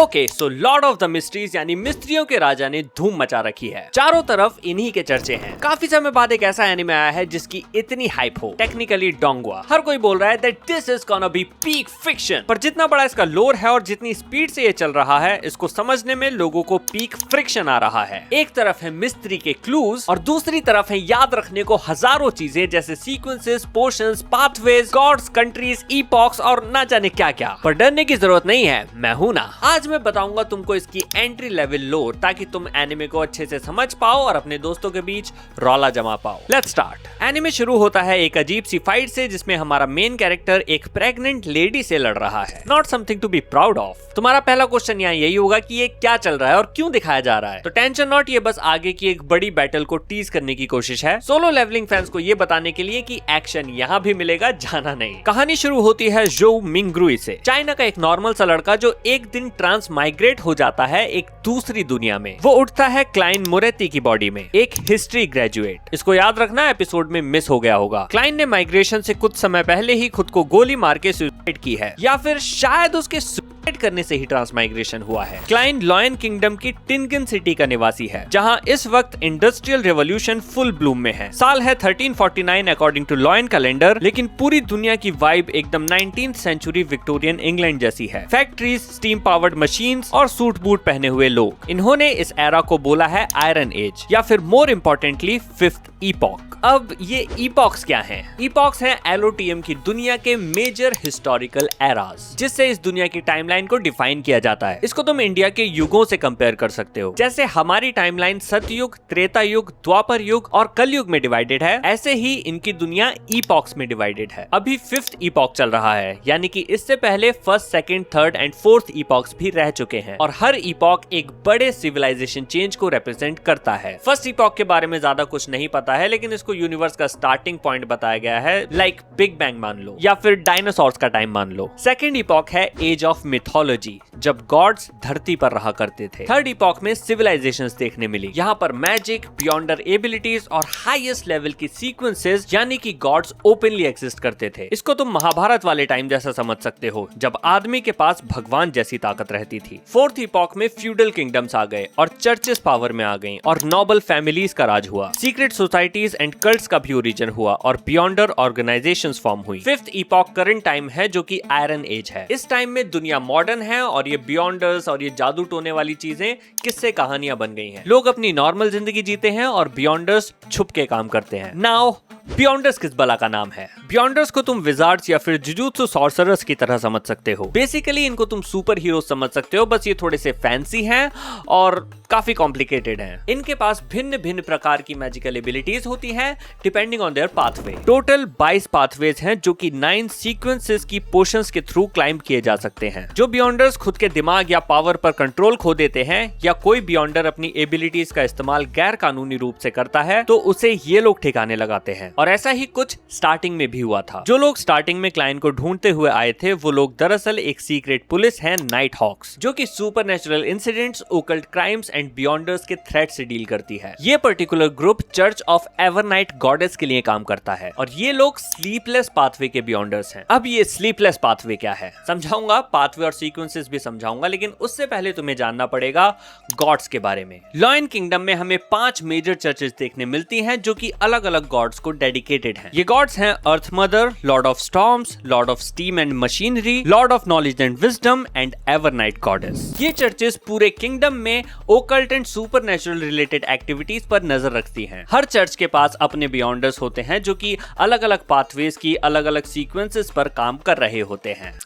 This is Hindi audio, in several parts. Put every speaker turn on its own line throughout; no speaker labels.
Okay, so Lord of the mysteries यानी मिस्ट्रियों के राजा ने धूम मचा रखी है। चारों तरफ इन्हीं के चर्चे हैं। काफी समय बाद एक ऐसा एनिमे आया है जिसकी इतनी हाइप हो, टेक्निकली डोंगवा। हर कोई बोल रहा है that this is gonna be peak fiction, पर जितना बड़ा इसका लोर है और जितनी स्पीड से ये चल रहा है, इसको समझने में लोगों को पीक फ्रिक्शन आ रहा है। एक तरफ है मिस्ट्री के क्लूज और दूसरी तरफ है याद रखने को हजारों चीजें जैसे sequences, portions, pathways, gods, countries, epochs और ना जाने क्या क्या। पर डरने की जरूरत नहीं है, मैं हूं ना। आज मैं बताऊंगा तुमको इसकी एंट्री लेवल लोर, ताकि तुम एनिमे को अच्छे से समझ पाओ और अपने दोस्तों के बीच रौला जमा पाओ। Let's start. एनिमे शुरू होता है एक अजीब सी फाइट से जिसमें हमारा मेन कैरेक्टर एक प्रेग्नेंट लेडी से लड़ रहा है। Not something to be proud of. तुम्हारा पहला क्वेश्चन यहाँ यही होगा कि ये क्या चल रहा है और क्यों दिखाया जा रहा है। तो टेंशन नॉट, ये बस आगे की एक बड़ी बैटल को टीज करने की कोशिश है, सोलो लेवलिंग फैंस को ये बताने के लिए कि एक्शन यहाँ भी मिलेगा, जाना नहीं। कहानी शुरू होती है जो मिंगग्रुई से, चाइना का एक नॉर्मल सा लड़का जो एक दिन ट्रांस माइग्रेट हो जाता है एक दूसरी दुनिया में। वो उठता है क्लाइन मोरेती की बॉडी में, एक हिस्ट्री ग्रेजुएट। इसको याद रखना, एपिसोड में मिस हो गया होगा। क्लाइन ने माइग्रेशन से कुछ समय पहले ही खुद को गोली मार के सुसाइड की है, या फिर शायद उसके सुसाइड करने से ही ट्रांसमाइग्रेशन हुआ है। क्लाइन लॉयन किंगडम की टिनगिन सिटी का निवासी है, जहां इस वक्त इंडस्ट्रियल रेवोल्यूशन फुल ब्लूम में है। साल है 1349 अकॉर्डिंग टू लॉयन कैलेंडर, लेकिन पूरी दुनिया की वाइब एकदम 19th सेंचुरी विक्टोरियन इंग्लैंड जैसी है। फैक्ट्रीज, स्टीम पावर्ड मशीन्स और सूट बूट पहने हुए लोग। इन्होंने इस एरा को बोला है आयरन एज, या फिर मोर इम्पोर्टेंटली फिफ्थ ईपॉक। अब ये ईपॉक्स क्या हैं? ईपॉक्स हैं एलओटीएम की दुनिया के मेजर हिस्टोरिकल एराज, जिससे इस दुनिया की टाइमलाइन को डिफाइन किया जाता है। इसको तुम इंडिया के युगों से कंपेयर कर सकते हो। जैसे हमारी टाइमलाइन सतयुग, त्रेता युग, द्वापर युग और कलयुग में डिवाइडेड है, ऐसे ही इनकी दुनिया ईपॉक्स में डिवाइडेड है। अभी फिफ्थ ईपॉक चल रहा है, यानी कि इससे पहले first, second, third and fourth epochs भी रह चुके हैं, और हर ईपॉक एक बड़े सिविलाइजेशन चेंज को रिप्रेजेंट करता है। फर्स्ट ईपॉक के बारे में ज्यादा कुछ नहीं पता है, लेकिन इसको यूनिवर्स का स्टार्टिंग पॉइंट बताया गया है, लाइक बिग बैंग मान लो, या फिर डायनासोर्स का टाइम मान लो। सेकंड ईपॉक है एज ऑफ मिथोलॉजी, जब गॉड्स धरती पर रहा करते थे। थर्ड ईपॉक में सिविलाइजेशंस देखने मिली। यहाँ पर मैजिक, बियॉन्डर एबिलिटीज और हाईएस्ट लेवल की सीक्वेंसेस, यानी कि गॉड्स ओपनली एग्जिस्ट करते थे। इसको तुम महाभारत वाले टाइम जैसा समझ सकते हो, जब आदमी के पास भगवान जैसी ताकत रहती थी। फोर्थ ईपॉक में फ्यूडल किंगडम्स आ गए और चर्चेस पावर में आ गईं और नोबल फैमिलीज का राज हुआ। सीक्रेट सोसाइटीज एंड कल्ट्स का भी ओरिजिन हुआ और बियॉन्डर ऑर्गेनाइजेशंस फॉर्म हुई। फिफ्थ ईपॉक करंट टाइम है, जो कि आयरन एज है। इस टाइम में दुनिया मॉडर्न है और ये बियॉन्डर्स और ये जादू टोने वाली चीजें किस्से कहानियां बन गई हैं। लोग अपनी नॉर्मल जिंदगी जीते हैं और बियॉन्डर्स छुप के काम करते हैं। नाउ बियॉन्डर्स किस बला का नाम है? बियॉन्डर्स को तुम विजार्ड्स या फिर जुजुत्सु सॉर्सरर्स की तरह समझ सकते हो। बेसिकली इनको तुम सुपर हीरो समझ सकते हो, बस ये थोड़े से फैंसी हैं और काफी कॉम्प्लिकेटेड हैं। इनके पास भिन्न भिन्न प्रकार की मैजिकल एबिलिटीज होती हैं depending on their pathway. Total 22 pathways हैं, जो कि 9 सीक्वेंसेस की पोशंस के थ्रू क्लाइंब किए जा सकते हैं। जो बियॉन्डर्स खुद के दिमाग या पावर पर कंट्रोल खो देते हैं, या कोई बियॉन्डर अपनी एबिलिटीज का इस्तेमाल गैर कानूनी रूप से करता है, तो उसे ये लोग ठिकाने लगाते हैं। और ऐसा ही कुछ स्टार्टिंग में भी हुआ था। जो लोग स्टार्टिंग में क्लाइंट को ढूंढते हुए आए थे, वो लोग दरअसल एक सीक्रेट पुलिस है, नाइट हॉक्स, जो कि supernatural incidents, occult crimes and Beyonders के थ्रेट से डील करती है। ये particular group church of Evernight goddess के लिए काम करता है, और ये लोग स्लीपलेस पाथवे के बियॉन्डर्स हैं। अब ये स्लीपलेस पाथवे क्या है समझाऊंगा, पाथवे और सीक्वेंसेस भी समझाऊंगा, लेकिन उससे पहले तुम्हें जानना पड़ेगा गॉड्स के बारे में। लॉयन किंगडम में हमें 5 मेजर चर्चेस देखने मिलती हैं, जो कि अलग अलग गॉड्स को डेडिकेटेड हैं। ये गॉड्स हैं Earth Mother, Lord of Storms, Lord of Steam and Machinery, Lord of Knowledge and Wisdom and Evernight Goddess. ये चर्चेस पूरे किंगडम में occult and supernatural related activities पर नजर रखती हैं। हर चर्च के पास अपने बियॉन्डर्स होते हैं, जो कि अलग अलग पाथवेज की अलग अलग सीक्वेंसेस पर काम कर रहे होते हैं।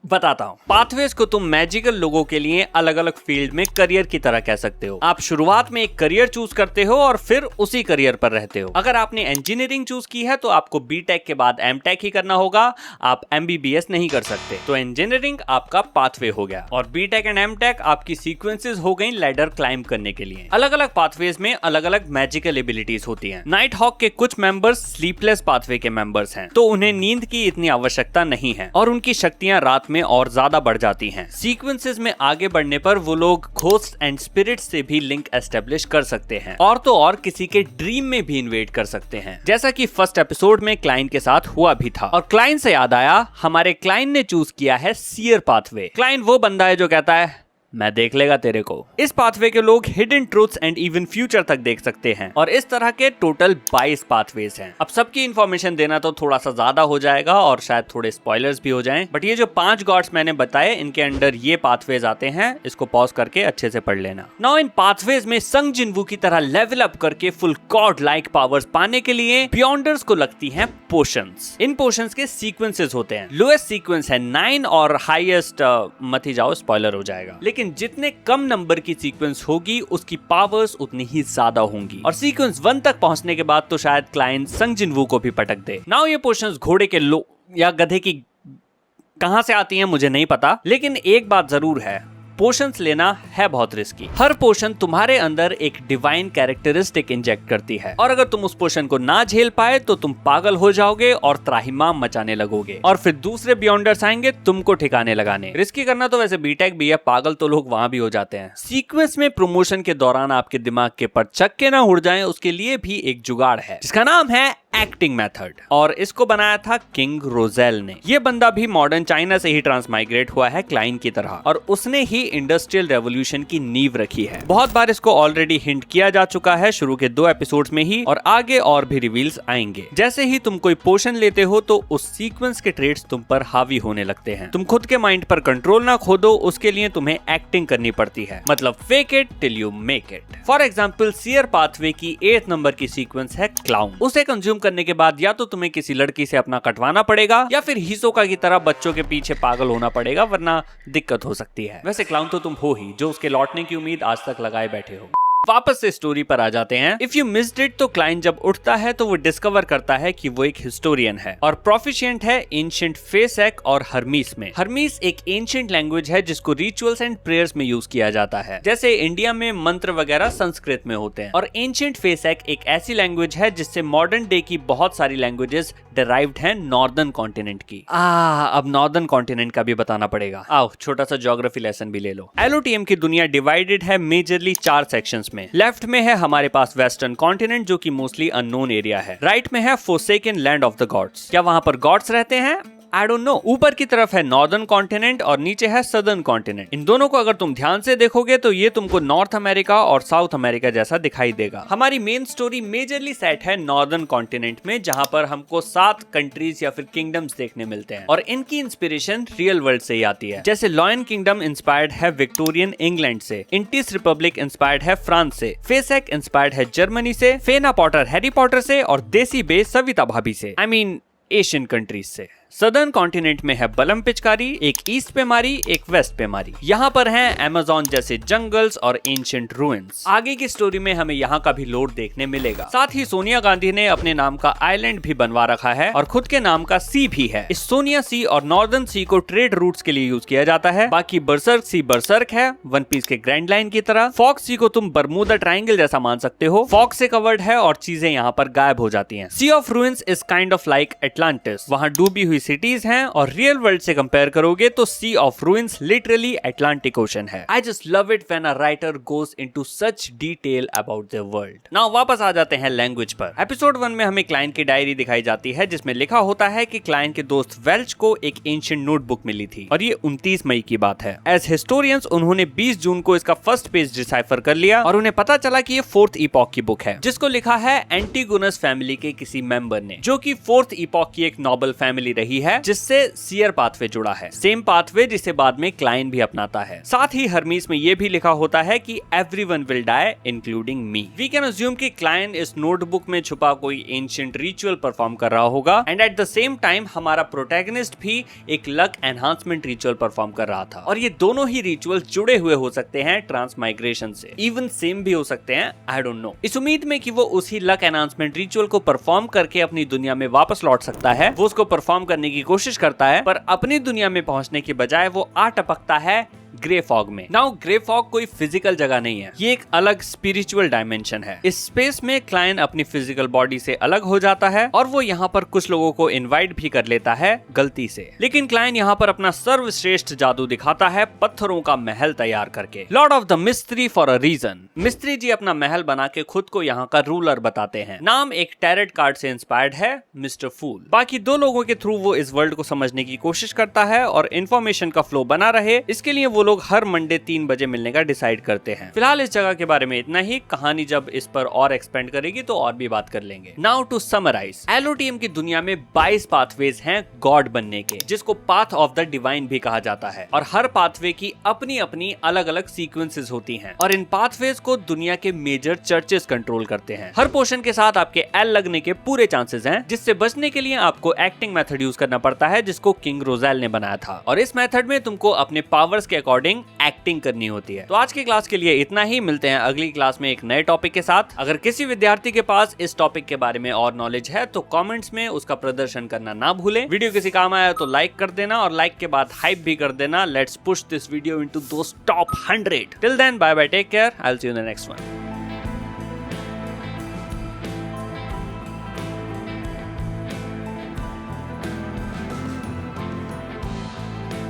बताता हूँ। पाथवेज को तुम मैजिकल लोगों के लिए अलग अलग फील्ड में करियर की तरह कह सकते हो। आप शुरुआत में एक करियर चूज करते हो और फिर उसी करियर पर रहते हो। अगर आपने इंजीनियरिंग चूज की है तो आपको बीटेक के बाद एमटेक ही करना होगा, आप एमबीबीएस नहीं कर सकते। तो इंजीनियरिंग आपका पाथवे हो गया और बीटेक एंड एमटेक आपकी सीक्वेंसेस हो गई लैडर क्लाइंब करने के लिए। अलग अलग पाथवेज में अलग अलग मैजिकल एबिलिटीज होती है। नाइट हॉक के कुछ मेंबर्स स्लीपलेस पाथवे के मेंबर्स हैं, तो उन्हें नींद की इतनी आवश्यकता नहीं है और उनकी शक्तियां रात में और ज्यादा बढ़ जाती हैं। सीक्वेंसेस में आगे बढ़ने पर वो लोग घोस्ट एंड स्पिरिट्स से भी लिंक एस्टेब्लिश कर सकते हैं और तो और किसी के ड्रीम में भी इन्वेड कर सकते हैं, जैसा कि फर्स्ट एपिसोड में क्लाइन के साथ हुआ भी था। और क्लाइन से याद आया, हमारे क्लाइन ने चूज किया है सीयर पाथवे। क्लाइन वो बंदा है जो कहता है मैं देख लेगा तेरे को। इस पाथवे के लोग hidden truths and even future तक देख सकते हैं और इस तरह के टोटल 22 पाथवेज हैं। अब सबकी इन्फॉर्मेशन देना तो थोड़ा सा ज्यादा हो जाएगा और शायद थोड़े स्पॉयलर्स भी हो जाएं, बट ये जो 5 गॉड्स मैंने बताए इनके अंडर ये पाथवेज आते हैं। इसको पॉज करके अच्छे से पढ़ लेना। नाउ इन पाथवेज में संग जिनवू की तरह लेवल अप करके फुल गॉड लाइक पावर्स पाने के लिए बियॉन्डर्स को लगती हैं पोशंस। इन पोशंस के सीक्वेंसेस होते हैं। लोएस्ट सीक्वेंस है 9 और हाईएस्ट मत ही जाओ, स्पॉइलर हो जाएगा। लेकिन जितने कम नंबर की सीक्वेंस होगी उसकी पावर्स उतनी ही ज्यादा होंगी और सीक्वेंस 1 तक पहुंचने के बाद तो शायद क्लाइन संग जिनवू को भी पटक दे। नाउ ये पोशंस घोड़े के लो या गधे की कहां से आती हैं मुझे नहीं पता, लेकिन एक बात जरूर है, पोशंस लेना है बहुत रिस्की। हर पोशन तुम्हारे अंदर एक डिवाइन कैरेक्टरिस्टिक इंजेक्ट करती है और अगर तुम उस पोशन को ना झेल पाए तो तुम पागल हो जाओगे और त्राहिमाम मचाने लगोगे और फिर दूसरे बियॉन्डर्स आएंगे तुमको ठिकाने लगाने। रिस्की करना तो वैसे बीटेक भी है, पागल तो लोग वहां भी हो जाते हैं। सीक्वेंस में प्रमोशन के दौरान आपके दिमाग के पर चक्के ना उड़ जाएं, उसके लिए भी एक जुगाड़ है जिसका नाम है एक्टिंग मेथड और इसको बनाया था किंग रोजेल ने। ये बंदा भी मॉडर्न चाइना से ही ट्रांसमाइग्रेट हुआ है क्लाइन की तरह और उसने ही इंडस्ट्रियल रेवोल्यूशन की नींव रखी है। बहुत बार इसको ऑलरेडी हिंट किया जा चुका है शुरू के 2 एपिसोड्स में ही और आगे और भी रिवील्स आएंगे। जैसे ही तुम कोई पोशन लेते हो तो उस सीक्वेंस के ट्रेड्स तुम पर हावी होने लगते हैं। तुम खुद के माइंड पर कंट्रोल ना खो दो, उसके लिए तुम्हें एक्टिंग करनी पड़ती है, मतलब fake it till you make it. For example seer pathway की 8th नंबर की सीक्वेंस है क्लाउन। उसे कंज्यूम करने के बाद या तो तुम्हें किसी लड़की से अपना कटवाना पड़ेगा या फिर हिसोका की तरह बच्चों के पीछे पागल होना पड़ेगा, वरना दिक्कत हो सकती है। वैसे क्लाउन तो तुम हो ही जो उसके लौटने की उम्मीद आज तक लगाए बैठे हो। वापस से स्टोरी पर आ जाते हैं। इफ यू मिस्ड इट तो क्लाइन जब उठता है तो वो डिस्कवर करता है कि वो एक हिस्टोरियन है और प्रोफिशिएंट है एंशिएंट फेसेक और हर्मीस में। हर्मीस एक एंशिएंट लैंग्वेज है जिसको रिचुअल्स एंड प्रेयर्स में यूज किया जाता है, जैसे इंडिया में मंत्र वगैरह संस्कृत में होते हैं। और एंशिएंट फेसेक एक ऐसी लैंग्वेज है जिससे मॉडर्न डे की बहुत सारी लैंग्वेजेस डिराइव्ड हैं नॉर्दर्न कॉन्टिनेंट की। अब नॉर्दर्न कॉन्टिनेंट का भी बताना पड़ेगा। आओ छोटा सा ज्योग्राफी लेसन भी ले लो। एलओटीएम की दुनिया डिवाइडेड है मेजरली 4 सेक्शंस में। लेफ्ट में है हमारे पास वेस्टर्न कॉन्टिनेंट जो कि मोस्टली अननोन एरिया है। राइट में है फोर्सेकन लैंड ऑफ द गॉड्स। क्या वहां पर गॉड्स रहते हैं? I don't know. ऊपर की तरफ है नॉर्दर्न कॉन्टिनेंट और नीचे है सदर्न कॉन्टिनेंट। इन दोनों को अगर तुम ध्यान से देखोगे तो ये तुमको नॉर्थ अमेरिका और साउथ अमेरिका जैसा दिखाई देगा। हमारी मेन स्टोरी मेजरली सेट है नॉर्दर्न कॉन्टिनेंट में, जहां पर हमको 7 कंट्रीज या फिर किंगडम्स देखने मिलते हैं और इनकी इंस्पिरेशन रियल वर्ल्ड से ही आती है। जैसे लॉयन किंगडम इंस्पायर्ड है विक्टोरियन इंग्लैंड से, इंटिस रिपब्लिक इंस्पायर्ड है फ्रांस से, फेसेक इंस्पायर्ड है जर्मनी से, फेना पॉटर हैरी पॉटर से और देसी बे सविता भाभी से, आई मीन एशियन कंट्रीज से। सदर्न कॉन्टिनेंट में है बलम पिचकारी, एक ईस्ट पे मारी एक वेस्ट पे मारी। यहाँ पर हैं अमेज़न जैसे जंगल्स और एंशिएंट रूइंस। आगे की स्टोरी में हमें यहाँ का भी लोड देखने मिलेगा। साथ ही सोनिया गांधी ने अपने नाम का आइलैंड भी बनवा रखा है और खुद के नाम का सी भी है। इस सोनिया सी और नॉर्दर्न सी को ट्रेड रूट्स के लिए यूज किया जाता है। बाकी बर्सर्क सी बर्सर्क है, वन पीस के ग्रैंड लाइन की तरह। फॉक्स सी को तुम बरमूदा ट्रायंगल जैसा मान सकते हो। फॉक्स से कवर्ड है और चीजें यहाँ पर गायब हो जाती हैं। Sea of Ruins is kind of like Atlantis. वहाँ डूबी हुई सिटीज हैं और रियल वर्ल्ड से कंपेयर करोगे तो Sea of Ruins literally Atlantic Ocean है। I just love it when a writer goes into such detail about the world. Now वापस आ जाते हैं लैंग्वेज पर। एपिसोड 1 में हमें क्लाइन की डायरी दिखाई जाती है जिसमें लिखा होता है कि क्लाइन के दोस्त वेल्च को एक एंशिएंट नोटबुक मिली थी और ये 29 मई की बात है। एज हिस्टोरियंस उन्होंने 20 जून को इसका फर्स्ट पेज डिसाइफर कर लिया और उन्हें पता चला कि ये 4th ईपॉक की बुक है जिसको लिखा है एंटीगोनस फैमिली के किसी मेंबर ने, जो कि 4th ईपॉक की एक नोबल फैमिली रही है जिससे सीयर पाथवे जुड़ा है। सेम पाथवे जिसे बाद में क्लाइन भी अपनाता है। साथ ही हर्मीस में ये भी लिखा होता है कि everyone will die including me. We can assume कि क्लाइन इस नोटबुक में छुपा कोई एंशिएंट रिचुअल परफॉर्म कर रहा होगा and at the same time हमारा प्रोटैगनिस्ट भी एक लक एनहांसमेंट रिचुअल परफॉर्म कर रहा था और ये दोनों ही रिचुअल्स जुड़े हुए हो सकते हैं ट्रांसमाइग्रेशन से, इवन सेम भी हो सकते हैं, आई डोंट नो। इस उम्मीद में कि वो उसी लक एनहांसमेंट रिचुअल को परफॉर्म करके अपनी दुनिया में वापस लौट सकता है, वो उसको परफॉर्म करने की कोशिश करता है पर अपनी दुनिया में पहुंचने के बजाय वो आ टपकता है ग्रे फॉग में। नाउ ग्रे फॉग कोई फिजिकल जगह नहीं है, ये एक अलग स्पिरिचुअल डायमेंशन है। इस स्पेस में क्लाइन अपनी फिजिकल बॉडी से अलग हो जाता है और वो यहाँ पर कुछ लोगों को इनवाइट भी कर लेता है गलती से, लेकिन क्लाइन यहाँ पर अपना सर्वश्रेष्ठ जादू दिखाता है पत्थरों का महल तैयार करके। Lord of the Mystery for a reason. Mystery ji अपना महल बना के खुद को यहाँ का रूलर बताते हैं। नाम एक टैरेट कार्ड से इंस्पायर्ड है, मिस्टर फूल। बाकी दो लोगों के थ्रू वो इस वर्ल्ड को समझने की कोशिश करता है और इन्फॉर्मेशन का फ्लो बना रहे, इसके लिए वो लोग हर मंडे 3 बजे मिलने का डिसाइड करते हैं। फिलहाल इस जगह के बारे में इतना ही, कहानी जब इस पर और एक्सपेंड करेगी तो और भी बात कर लेंगे। नाउ टू समराइज, एलओटीएम की दुनिया में 22 पाथवेज हैं गॉड बनने के, जिसको पाथ ऑफ द डिवाइन भी कहा जाता है, और हर पाथवे की अपनी अपनी अलग अलग सीक्वेंसेस होती हैं, और इन पाथवेज को दुनिया के मेजर चर्चेस कंट्रोल करते हैं। हर पोर्शन के साथ आपके एल लगने के पूरे चांसेस हैं, जिससे बचने के लिए आपको एक्टिंग मेथड यूज करना पड़ता है, जिसको किंग रोजेल ने बनाया था, और इस मेथड में तुमको अपने पावर्स के अकॉर्डिंग एक्टिंग करनी होती है। तो आज की क्लास के लिए इतना ही, मिलते हैं अगली क्लास में एक नए टॉपिक के साथ। अगर किसी विद्यार्थी के पास इस टॉपिक के बारे में और नॉलेज है तो कमेंट्स में उसका प्रदर्शन करना ना भूलें। वीडियो किसी काम आया तो लाइक कर देना, और लाइक के बाद हाइप भी कर देना। Let's push this video into those top 100। Till then, bye bye, take care, I will see you in the next one.